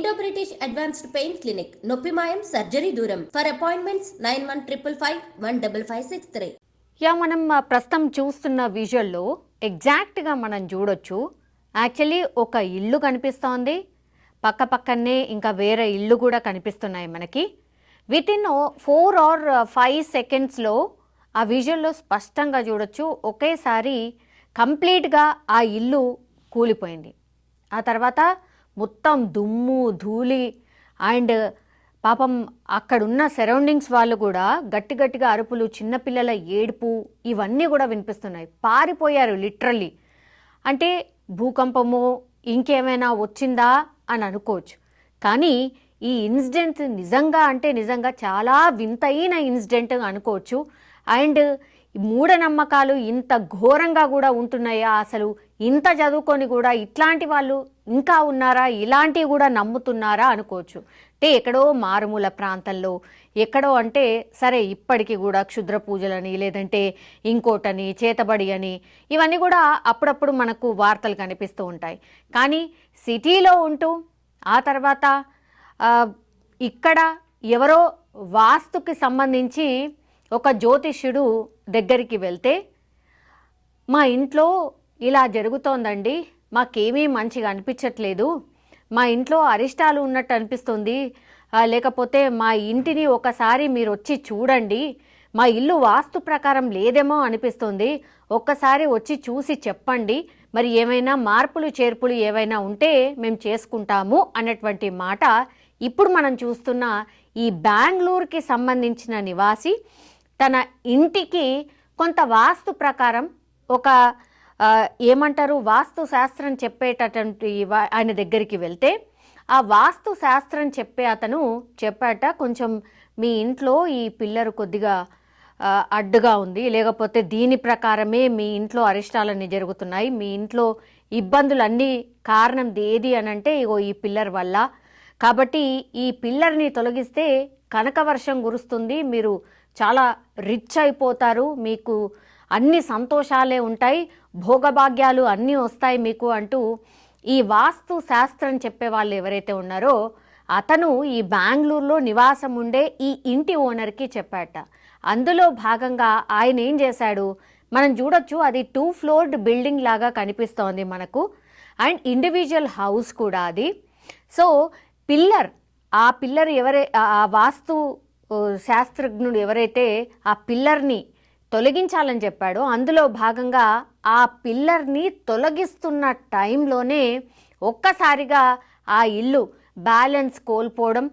Indo British advanced pain clinic, నొప్పిమాయం surgery దూరం. For appointments 9155515563. మనం ప్రస్తుతం చూస్తున్న విజువల్లో ఎగ్జాక్ట్గా మనం చూడొచ్చు. యాక్చువల్లీ ఒక ఇల్లు కనిపిస్తోంది, పక్క పక్కనే ఇంకా వేరే ఇల్లు కూడా కనిపిస్తున్నాయి మనకి. వితిన్ 4 or 5 సెకండ్స్లో ఆ విజువల్లో స్పష్టంగా చూడొచ్చు. ఒకేసారి కంప్లీట్గా ఆ ఇల్లు కూలిపోయింది. ఆ తర్వాత మొత్తం దుమ్ము ధూళి అండ్ పాపం అక్కడున్న సరౌండింగ్స్ వాళ్ళు కూడా గట్టి గట్టిగా అరుపులు, చిన్నపిల్లల ఏడుపు ఇవన్నీ కూడా వినిపిస్తున్నాయి. పారిపోయారు లిటరల్లీ. అంటే భూకంపమో ఇంకేమైనా వచ్చిందా అని అనుకోవచ్చు. కానీ ఈ ఇన్సిడెంట్ నిజంగా చాలా వింతైన ఇన్సిడెంట్ అనుకోవచ్చు. అండ్ మూఢనమ్మకాలు ఇంత ఘోరంగా కూడా ఉంటున్నాయా? అసలు ఇంత చదువుకొని కూడా ఇట్లాంటి వాళ్ళు ఇంకా ఉన్నారా? ఇలాంటివి కూడా నమ్ముతున్నారా అనుకోవచ్చు. అంటే ఎక్కడో మారుమూల ప్రాంతంలో ఎక్కడో అంటే సరే ఇప్పటికీ కూడా క్షుద్ర పూజలని లేదంటే ఇంకోటని చేతబడి అని ఇవన్నీ కూడా అప్పుడప్పుడు మనకు వార్తలు కనిపిస్తూ ఉంటాయి. కానీ సిటీలో ఉంటూ ఆ తర్వాత ఇక్కడ ఎవరో వాస్తుకి సంబంధించి ఒక జ్యోతిష్యుడు దగ్గరికి వెళ్తే, మా ఇంట్లో ఇలా జరుగుతోందండి, మాకేమీ మంచిగా అనిపించట్లేదు, మా ఇంట్లో అరిష్టాలు ఉన్నట్టు అనిపిస్తుంది, లేకపోతే మా ఇంటిని ఒకసారి మీరు వచ్చి చూడండి, మా ఇల్లు వాస్తు ప్రకారం లేదేమో అనిపిస్తుంది, ఒక్కసారి వచ్చి చూసి చెప్పండి, మరి ఏమైనా మార్పులు చేర్పులు ఏవైనా ఉంటే మేము చేసుకుంటాము అన్నటువంటి మాట ఇప్పుడు మనం చూస్తున్న ఈ బెంగళూరుకి సంబంధించిన నివాసి తన ఇంటికి కొంత వాస్తు ప్రకారం ఒక ఏమంటారు వాస్తు శాస్త్రం చెప్పేటటువంటి ఆయన దగ్గరికి వెళ్తే, ఆ వాస్తు శాస్త్రం చెప్పే అతను చెప్పాట, కొంచెం మీ ఇంట్లో ఈ పిల్లర్ కొద్దిగా అడ్డుగా ఉంది, లేకపోతే దీని ప్రకారమే మీ ఇంట్లో అరిష్టాలన్నీ జరుగుతున్నాయి, మీ ఇంట్లో ఇబ్బందులన్నీ కారణం ఏది అని అంటే ఇగో ఈ పిల్లర్ వల్ల, కాబట్టి ఈ పిల్లర్ని తొలగిస్తే కనకవర్షం కురుస్తుంది, మీరు చాలా రిచ్ అయిపోతారు, మీకు అన్ని సంతోషాలే ఉంటాయి, భోగభాగ్యాలు అన్నీ వస్తాయి మీకు అంటూ ఈ వాస్తు శాస్త్రం చెప్పే వాళ్ళు ఎవరైతే ఉన్నారో అతను ఈ బెంగళూరులో నివాసం ఉండే ఈ ఇంటి ఓనర్కి చెప్పాట. అందులో భాగంగా ఆయన ఏం చేశాడు మనం చూడొచ్చు. అది 2 ఫ్లోర్డ్ బిల్డింగ్ లాగా కనిపిస్తోంది మనకు, అండ్ ఇండివిజువల్ హౌస్ కూడా అది. సో ఆ పిల్లర్ ఆ వాస్తు శాస్త్రజ్ఞుడు ఎవరైతే ఆ పిల్లర్ని తొలగించాలని చెప్పాడో అందులో భాగంగా ఆ పిల్లర్ని తొలగిస్తున్న టైంలోనే ఒక్కసారిగా ఆ ఇల్లు బ్యాలెన్స్ కోల్పోవడం,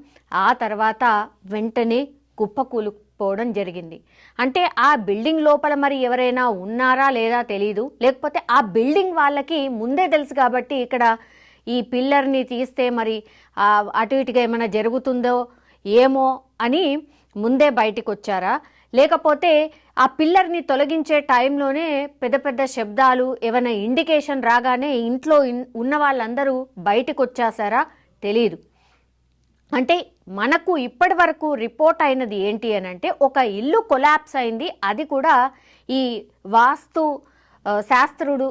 ఆ తర్వాత వెంటనే కుప్పకూలిపోవడం జరిగింది. అంటే ఆ బిల్డింగ్ లోపల మరి ఎవరైనా ఉన్నారా లేదా తెలీదు, లేకపోతే ఆ బిల్డింగ్ వాళ్ళకి ముందే తెలుసు కాబట్టి ఇక్కడ ఈ పిల్లర్ని తీస్తే మరి అటు ఇటుగా ఏమైనా జరుగుతుందో ఏమో అని ముందే బయటికి వచ్చారా, లేకపోతే ఆ పిల్లర్ని తొలగించే టైంలోనే పెద్ద పెద్ద శబ్దాలు ఏమైనా ఇండికేషన్ రాగానే ఇంట్లో ఉన్న వాళ్ళందరూ బయటకు వచ్చేసారా తెలీదు. అంటే మనకు ఇప్పటి వరకు రిపోర్ట్ అయినది ఏంటి అని అంటే ఒక ఇల్లు కొలాప్స్ అయింది, అది కూడా ఈ వాస్తు శాస్త్రుడు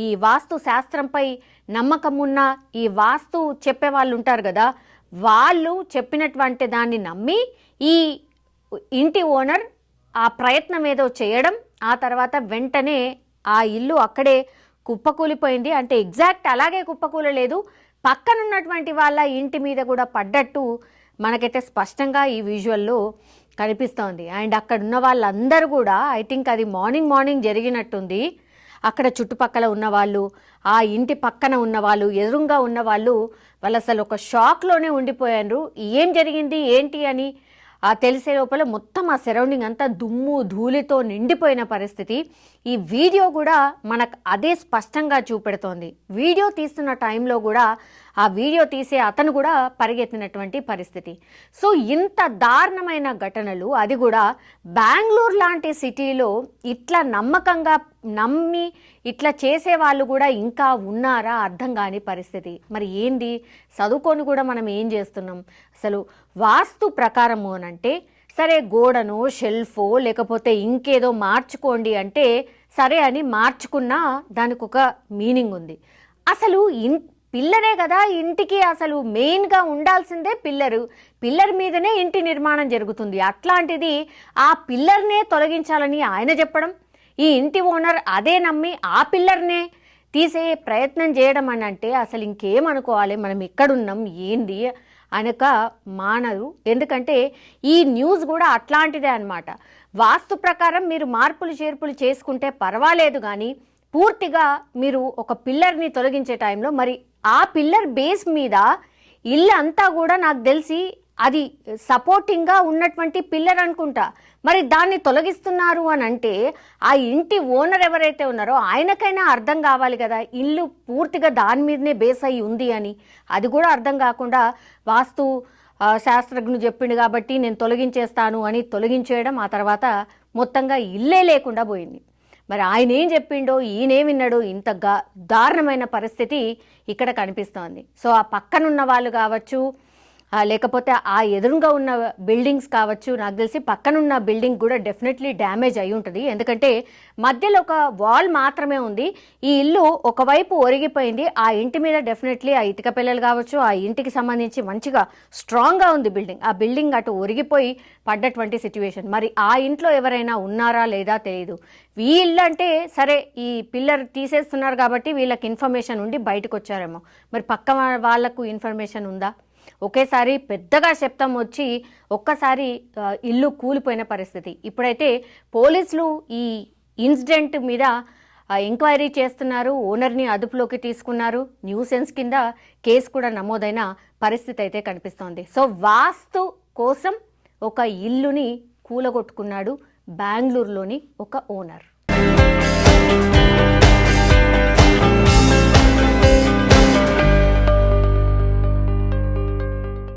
ఈ వాస్తు శాస్త్రంపై నమ్మకం ఉన్న ఈ వాస్తు చెప్పే వాళ్ళు ఉంటారు కదా, వాళ్ళు చెప్పినటువంటి దాన్ని నమ్మి ఈ ఇంటి ఓనర్ ఆ ప్రయత్నం ఏదో చేయడం, ఆ తర్వాత వెంటనే ఆ ఇల్లు అక్కడే కుప్పకూలిపోయింది. అంటే ఎగ్జాక్ట్ అలాగే కుప్పకూలలేదు, పక్కనున్నటువంటి వాళ్ళ ఇంటి మీద కూడా పడ్డట్టు మనకైతే స్పష్టంగా ఈ విజువల్లో కనిపిస్తోంది. అండ్ అక్కడ ఉన్న వాళ్ళందరూ కూడా ఐ థింక్ అది మార్నింగ్ జరిగినట్టుంది. అక్కడ చుట్టుపక్కల ఉన్నవాళ్ళు, ఆ ఇంటి పక్కన ఉన్నవాళ్ళు, ఎదురుగా ఉన్నవాళ్ళు వాళ్ళు అసలు ఒక షాక్లోనే ఉండిపోయారు. ఏం జరిగింది ఏంటి అని తెలిసే లోపల మొత్తం ఆ సరౌండింగ్ అంతా దుమ్ము ధూళితో నిండిపోయిన పరిస్థితి. ఈ వీడియో కూడా మనకు అదే స్పష్టంగా చూపెడుతోంది. వీడియో తీస్తున్న టైంలో కూడా ఆ వీడియో తీసే అతను కూడా పరిగెత్తినటువంటి పరిస్థితి. సో ఇంత దారుణమైన ఘటనలు, అది కూడా బెంగళూరు లాంటి సిటీలో ఇట్లా నమ్మకంగా నమ్మి ఇట్లా చేసే వాళ్ళు కూడా ఇంకా ఉన్నారా అర్థం కాని పరిస్థితి. మరి ఏంది చదువుకొని కూడా మనం ఏం చేస్తున్నాం అసలు? వాస్తు ప్రకారము అనంటే సరే గోడను షెల్ఫో లేకపోతే ఇంకేదో మార్చుకోండి అంటే సరే అని మార్చుకున్నా దానికి ఒక మీనింగ్ ఉంది. అసలు పిల్లరే కదా ఇంటికి అసలు మెయిన్గా ఉండాల్సిందే పిల్లర్ మీదనే ఇంటి నిర్మాణం జరుగుతుంది. అట్లాంటిది ఆ పిల్లర్నే తొలగించాలని ఆయన చెప్పడం, ఈ ఇంటి ఓనర్ అదే నమ్మి ఆ పిల్లర్నే తీసే ప్రయత్నం చేయడం అని అంటే అసలు ఇంకేమనుకోవాలి, మనం ఎక్కడున్నాం ఏంది అనక మానరు. ఎందుకంటే ఈ న్యూస్ కూడా అట్లాంటిదే అన్నమాట. వాస్తు ప్రకారం మీరు మార్పులు చేర్పులు చేసుకుంటే పర్వాలేదు, కానీ పూర్తిగా మీరు ఒక పిల్లర్ని తొలగించే టైంలో మరి ఆ పిల్లర్ బేస్ మీద ఇల్లు అంతా కూడా నాకు తెలిసి అది సపోర్టింగ్గా ఉన్నటువంటి పిల్లర్ అనుకుంటా. మరి దాన్ని తొలగిస్తున్నారు అని అంటే ఆ ఇంటి ఓనర్ ఎవరైతే ఉన్నారో ఆయనకైనా అర్థం కావాలి కదా, ఇల్లు పూర్తిగా దాని మీదనే బేస్ అయ్యి ఉంది అని. అది కూడా అర్థం కాకుండా వాస్తు శాస్త్రజ్ఞుడు చెప్పిండు కాబట్టి నేను తొలగించేస్తాను అని తొలగించేయడం, ఆ తర్వాత మొత్తంగా ఇల్లే లేకుండా పోయింది. మరి ఆయన ఏం చెప్పిండో ఈయనేం విన్నాడో, ఇంత దారుణమైన పరిస్థితి ఇక్కడ కనిపిస్తోంది. సో ఆ పక్కనున్న వాళ్ళు కావచ్చు, లేకపోతే ఆ ఎదురుగా ఉన్న బిల్డింగ్స్ కావచ్చు, నాకు తెలిసి పక్కనున్న బిల్డింగ్ కూడా డెఫినెట్లీ డ్యామేజ్ అయి ఉంటుంది. ఎందుకంటే మధ్యలో ఒక వాల్ మాత్రమే ఉంది. ఈ ఇల్లు ఒకవైపు ఒరిగిపోయింది. ఆ ఇంటి మీద డెఫినెట్లీ ఆ ఇటుక పిల్లలు కావచ్చు, ఆ ఇంటికి సంబంధించి మంచిగా స్ట్రాంగ్గా ఉంది బిల్డింగ్. ఆ బిల్డింగ్ అటు ఒరిగిపోయి పడ్డటువంటి సిచ్యువేషన్. మరి ఆ ఇంట్లో ఎవరైనా ఉన్నారా లేదా తెలియదు. ఈ ఇల్లు అంటే సరే ఈ పిల్లర్ తీసేస్తున్నారు కాబట్టి వీళ్ళకి ఇన్ఫర్మేషన్ ఉండి బయటకు వచ్చారేమో, మరి పక్క వాళ్ళకు ఇన్ఫర్మేషన్ ఉందా? ఒకేసారి పెద్దగా శబ్దం వచ్చి ఒక్కసారి ఇల్లు కూలిపోయిన పరిస్థితి. ఇప్పుడైతే పోలీసులు ఈ ఇన్సిడెంట్ మీద ఎంక్వైరీ చేస్తున్నారు, ఓనర్ని అదుపులోకి తీసుకున్నారు, న్యూసెన్స్ కింద కేసు కూడా నమోదైన పరిస్థితి అయితే కనిపిస్తోంది. సో వాస్తు కోసం ఒక ఇల్లుని కూలగొట్టుకున్నాడు బెంగళూరులోని ఒక ఓనర్.